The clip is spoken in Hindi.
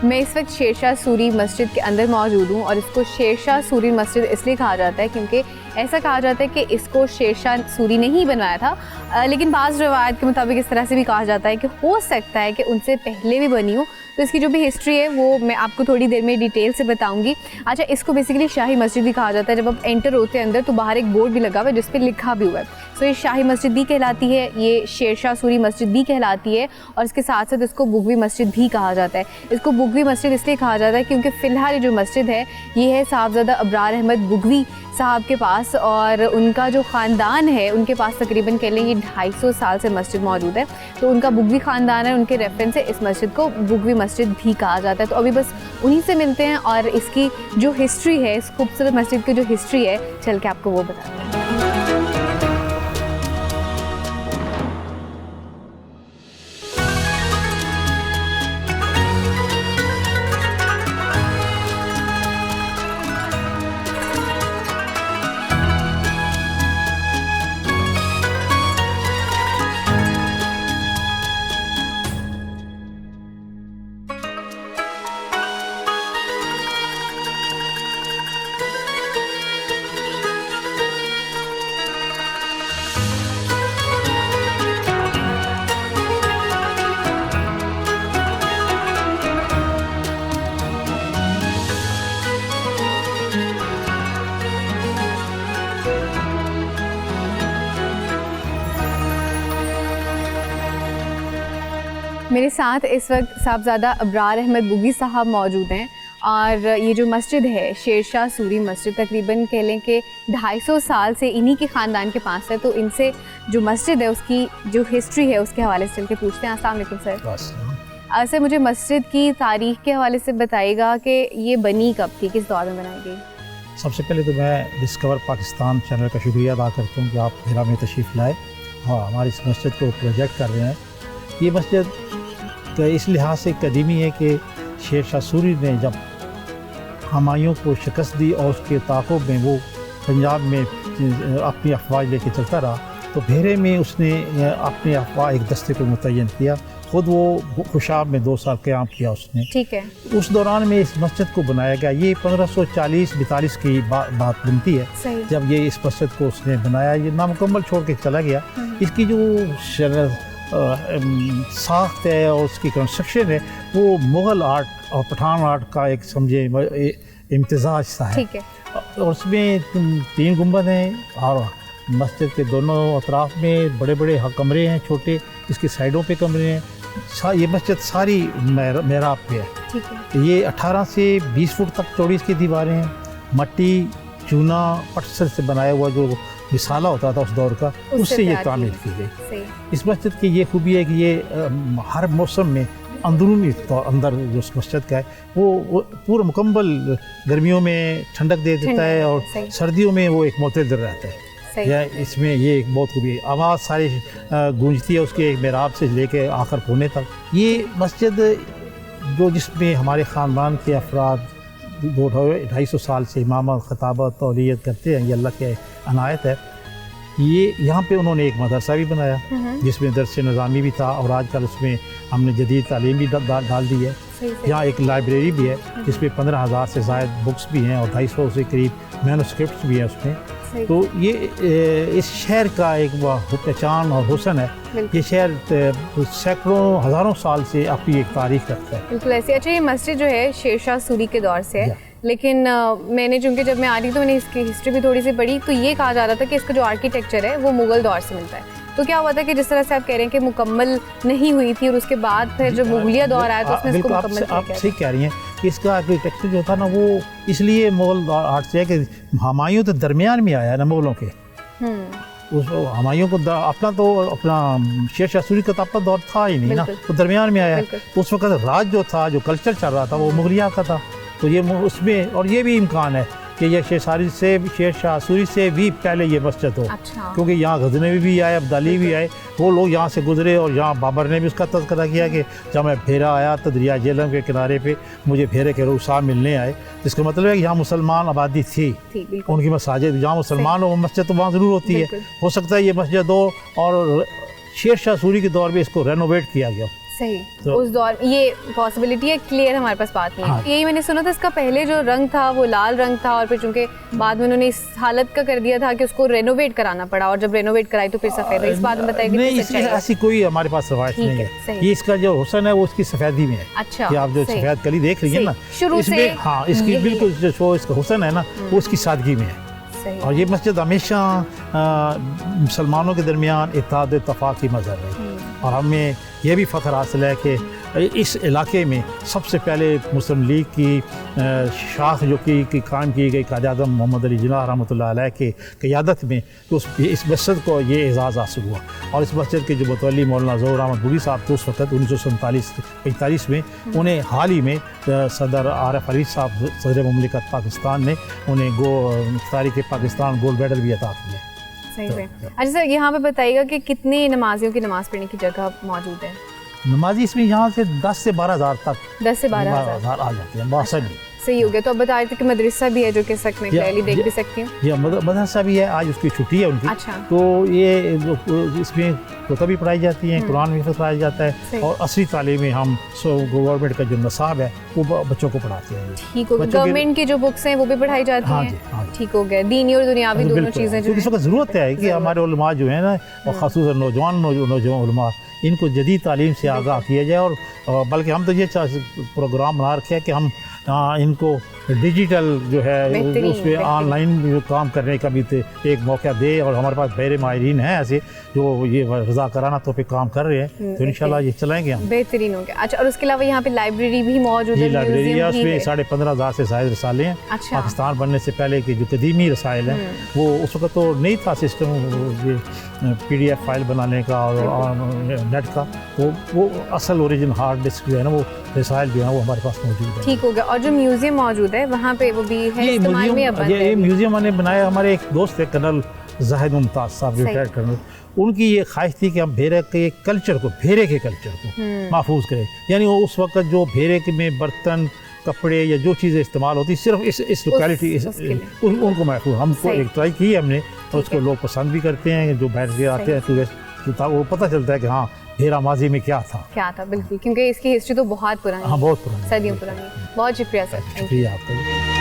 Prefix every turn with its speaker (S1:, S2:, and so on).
S1: मैं इस वक्त शेरशाह सूरी मस्जिद के अंदर मौजूद हूँ और इसको शेरशाह सूरी मस्जिद इसलिए कहा जाता है क्योंकि ऐसा कहा जाता है कि इसको शेरशाह सूरी ने ही बनवाया था, लेकिन बाज़ रवायत के मुताबिक इस तरह से भी कहा जाता है कि हो सकता है कि उनसे पहले भी बनी हो। तो इसकी जो भी हिस्ट्री है वो मैं आपको थोड़ी देर में डिटेल से बताऊंगी। अच्छा, इसको बेसिकली शाही मस्जिद भी कहा जाता है। जब आप एंटर होते हैं अंदर तो बाहर एक बोर्ड भी लगा हुआ है जिस पर लिखा भी हुआ है। सो ये शाही मस्जिद भी कहलाती है, ये शेरशाह सूरी मस्जिद भी कहलाती है और इसके साथ साथ इसको बुगवी मस्जिद भी कहा जाता है। इसको बुगवी मस्जिद इसलिए कहा जाता है क्योंकि फ़िलहाल ये जो मस्जिद है ये है साहबजादा अबरार अहमद बुगवी साहब के पास, और उनका जो ख़ानदान है उनके पास तकरीबन कह लें ये 250 साल से मस्जिद मौजूद है। तो उनका बुगवी ख़ानदान है, उनके रेफरेंस से इस मस्जिद को बुगवी मस्जिद भी कहा जाता है। तो अभी बस उन्हीं से मिलते हैं और इसकी जो हिस्ट्री है, इस खूबसूरत मस्जिद की जो हिस्ट्री है, चल के आपको वो बताते हैं। मेरे साथ इस वक्त साहबजादा अबरार अहमद बुगवी साहब मौजूद हैं और ये जो मस्जिद है शेरशाह सूरी मस्जिद तकरीबन कह लें कि 250 साल से इन्हीं के ख़ानदान के पास है। तो इनसे जो मस्जिद है उसकी जो हिस्ट्री है उसके हवाले से चल के पूछते हैं। अस्सलाम वालेकुम सर। सर मुझे मस्जिद की तारीख़ के हवाले से बताइएगा कि ये बनी कब थी, किस दौर में बनाई गई?
S2: सबसे पहले तो मैं डिस्कवर पाकिस्तान चैनल का शुक्रिया अदा करता हूँ कि आप मेरा में तशरीफ़ लाए और हमारी इस मस्जिद को प्रोजेक्ट कर रहे हैं। ये मस्जिद तो इस लिहाज से कदीमी है कि शेरशाह सूरी ने जब हमायूं को शिकस्त दी और उसके ताक़ुब में वो पंजाब में अपनी अफवाज लेके चलता रहा, तो भेरे में उसने अपने अफवाह एक दस्ते को मुतय्यन किया। ख़ुद वो खुशाब में 2 साल क़याम किया उसने।
S1: ठीक है।
S2: उस दौरान में इस मस्जिद को बनाया गया। ये 1540-42 की बात बनती है जब ये इस मस्जिद को उसने बनाया। ये नामुकम्मल छोड़ के चला गया। इसकी जो साख्त है और उसकी कंस्ट्रक्शन है वो मुग़ल आर्ट और पठान आर्ट का एक समझे इम्तिज़ाज सा है। ठीक है। और उसमें 3 गुंबद हैं और मस्जिद के दोनों अतराफ़ में बड़े बड़े कमरे हैं, छोटे इसकी साइडों पे कमरे हैं। ये मस्जिद सारी मेहराब पे है। ठीक है। ये 18 से 20 फुट तक चौड़ी इसकी दीवारें हैं। मट्टी चूना पत्थर से बनाया हुआ जो मिसाला होता था उस दौर का, उससे ये तामीर की गई। इस मस्जिद की ये खूबी है कि ये हर मौसम में अंदरूनी अंदर जो उस मस्जिद का है वो पूरा मुकम्मल गर्मियों में ठंडक दे देता है और सर्दियों में वो एक मोतदल रहता है। या इसमें ये एक बहुत खूबी है। आवाज़ सारी गूंजती है उसके एक मेहराब से लेके आखिर कोने तक। ये मस्जिद जो जिसमें हमारे ख़ानदान के अफराद 250 साल से इमामत खताबत तौलियत करते हैं, ये अल्लाह के अनायत है। ये यहाँ पे उन्होंने एक मदरसा भी बनाया जिसमें दरस निज़ामी भी था और आजकल उसमें हमने जदीद तालीम भी डाल दी है। यहाँ एक लाइब्रेरी भी है जिसमें 15,000 से ज़ायद बुक्स भी हैं और 250 से करीब मैनुस्क्रिप्ट्स भी हैं उसमें। तो ये इस शहर का एक पहचान और हुस्न है। ये शहर सैकड़ों हज़ारों साल से अपनी एक तारीख रखता है।
S1: बिल्कुल ऐसे। अच्छा, ये मस्जिद जो है शेरशाह सूरी के दौर से है, लेकिन मैंने चूँकि जब मैं आ रही तो मैंने इसकी हिस्ट्री भी थोड़ी सी पढ़ी तो ये कहा जा रहा था कि इसका जो आर्किटेक्चर है वो मुग़ल दौर से मिलता है। तो क्या हुआ था कि जिस तरह से आप कह रहे हैं कि मुकम्मल नहीं हुई थी और उसके बाद फिर जो मुगलिया दौर आया तो उसमें इसको मुकम्मल किया।
S2: आप सही कह रही हैं कि इसका आर्किटेक्चर जो था ना वो इसलिए मुग़ल आर्ट से है कि हमायूं तो दरमियान में आया ना मुग़लों के। उस हमायूं को अपना शेरशाह सूरी का तो दौर था ही नहीं ना, तो दरमियान में आया। उस वक्त राज जो था, जो कल्चर चल रहा था वो मुग़लिया का था। तो ये उसमें और ये भी इम्कान है कि ये शेरशाह सूरी से भी पहले ये मस्जिद हो। अच्छा। क्योंकि यहाँ गज़नवी भी आए, अब्दाली भी आए, वो लोग यहाँ से गुजरे और यहाँ बाबर ने भी उसका तज़किरा किया कि जब मैं भेरा आया तो दरिया झेलम के किनारे पे मुझे भेरे के रूसा मिलने आए। इसका मतलब है कि यहाँ मुसलमान आबादी थी उनकी मसाजिद, जहाँ मुसलमान हो मस्जिद तो वहाँ ज़रूर होती है। हो सकता है ये मस्जिद हो और शेरशाह सूरी के दौर में इसको रेनोवेट किया गया।
S1: सही।
S2: तो-
S1: उस दौर ये पॉसिबिलिटी है, क्लियर हमारे पास बात नहीं है।
S2: हाँ।
S1: यही मैंने सुना था, इसका पहले जो रंग था वो लाल रंग था और फिर चूंकि बाद में उन्होंने इस हालत का कर दिया था कि उसको रेनोवेट कराना पड़ा और जब रेनोवेट कराई तो फिर सफेद है। इस बात में बताइए
S2: नहीं,
S1: कितनी
S2: इसकी
S1: सच्चाई है?
S2: ऐसी कोई हमारे पास रवायत
S1: ठीक
S2: नहीं
S1: है,
S2: है।
S1: सही।
S2: ये इसका जो हुस्न है वो उसकी सफेदी में है।
S1: अच्छा,
S2: कि आप जो
S1: सही।
S2: सफेद कली देख रही है
S1: सही।
S2: ना,
S1: शुरू
S2: इसमें
S1: से
S2: हाँ इसकी
S1: यही
S2: बिल्कुल जो इसका हुस्न है ना वो उसकी सादगी में है।
S1: सही।
S2: और ये मस्जिद हमेशा मुसलमानों के दरमियान इत्तेहाद और इत्तफाक की मजहब है। और हमें यह भी फ़ख्र हासिल है कि इस इलाके में सबसे पहले मुस्लिम लीग की शाख जो कि कायम की गई कायद आज़म मोहम्मद अली जिन्ना रहमतुल्लाह अलैह के क़यादत में, तो इस मस्जिद को ये एज़ाज़ हासिल हुआ। और इस मस्जिद के जो मुतवल्ली मौलाना ज़ोहर अहमद बुरी साहब तो उस वक्त 1947-45 में उन्हें हाल ही में सदर आरिफ अलवी साहब सदर मुमलिकत पाकिस्तान ने उन्हें तारीख़ पाकिस्तान गोल्ड मेडल भी अता किया।
S1: सही में। अच्छा सर, यहाँ पे बताइएगा कि कितने नमाजियों की नमाज़ पढ़ने की जगह मौजूद है?
S2: नमाजी इसमें यहाँ से 10 से 12 हज़ार तक
S1: 10 से 12 हज़ार
S2: आ जाते हैं बासठ।
S1: सही हो गया। तो अब बता रहे थे कि मदरसा भी है जो कि इस वक्त मैं क्लियरली देख भी सकती हूँ।
S2: ये मदरसा भी है, आज उसकी छुट्टी है उनकी।
S1: अच्छा।
S2: तो ये इसमें कुतुब भी पढ़ाई जाती हैं, कुरान भी पढ़ाया जाता है और असली तालीमें हम गवर्नमेंट का जो नसाब है वो बच्चों को पढ़ाते हैं।
S1: ठीक हो गया। गवर्नमेंट की जो बुक्स हैं वो भी पढ़ाई जाती
S2: हाँ
S1: हैं?
S2: जी, हाँ जी।
S1: ठीक हो गया। दीनी और दुनियावी दोनों चीज़ें जो
S2: इस वक्त ज़रूरत है कि हमारे उलमा जो है ना और ख़ासतौर नौजवान उलमा इनको जदीद तालीम से आगाह किया जाए। और बल्कि हम तो ये प्रोग्राम बना रखे हैं कि हम इनको डिजिटल जो है उसमें ऑनलाइन काम करने का भी एक मौका दे। और हमारे पास बहरे माहिरीन हैं ऐसे जो ये रज़ाकाराना तौर पे काम कर रहे हैं, तो इंशाल्लाह ये चलाएंगे हम।
S1: बेहतरीन हो गया। अच्छा, और उसके अलावा यहाँ पे लाइब्रेरी भी मौजूद है?
S2: लाइब्रेरी है, उसमें 15,500 से ज़ायद रसाले हैं।
S1: अच्छा।
S2: पाकिस्तान बनने से पहले के जो कदीमी रसायल हैं वो उस वक्त तो नहीं था सिस्टम ये PDF फाइल बनाने का और नेट का, वो असल ओरिजिन हार्ड डिस्क जो है ना वो रसायल जो है वो हमारे पास मौजूद है।
S1: ठीक हो गया। और जो म्यूजियम मौजूद है वहाँ पे वो भी है इस्तेमाल में? अब
S2: ये म्यूजियम हमने बनाया, हमारे एक दोस्त है कर्नल जाहिद मुमताज़ साहब रिटायर्ड कर्नल, उनकी ये ख्वाहिश थी कि हम भेरे के कल्चर को महफूज करें। यानी वो उस वक्त जो भेरे में बर्तन कपड़े या जो चीज़ें इस्तेमाल होती सिर्फ इस लोकेलिटी उनको महफूज हमको एक ट्राई की हमने, और उसको लोग पसंद भी करते हैं जो बैठ के आते हैं टूरिस्ट, तो वो पता चलता है कि हाँ भेरा माजी में क्या था।
S1: बिल्कुल, क्योंकि इसकी हिस्ट्री तो बहुत पुरानी है।
S2: हाँ, बहुत पुरानी,
S1: सदियों पुरानी। बहुत शुक्रिया सर।
S2: शुक्रिया आपका।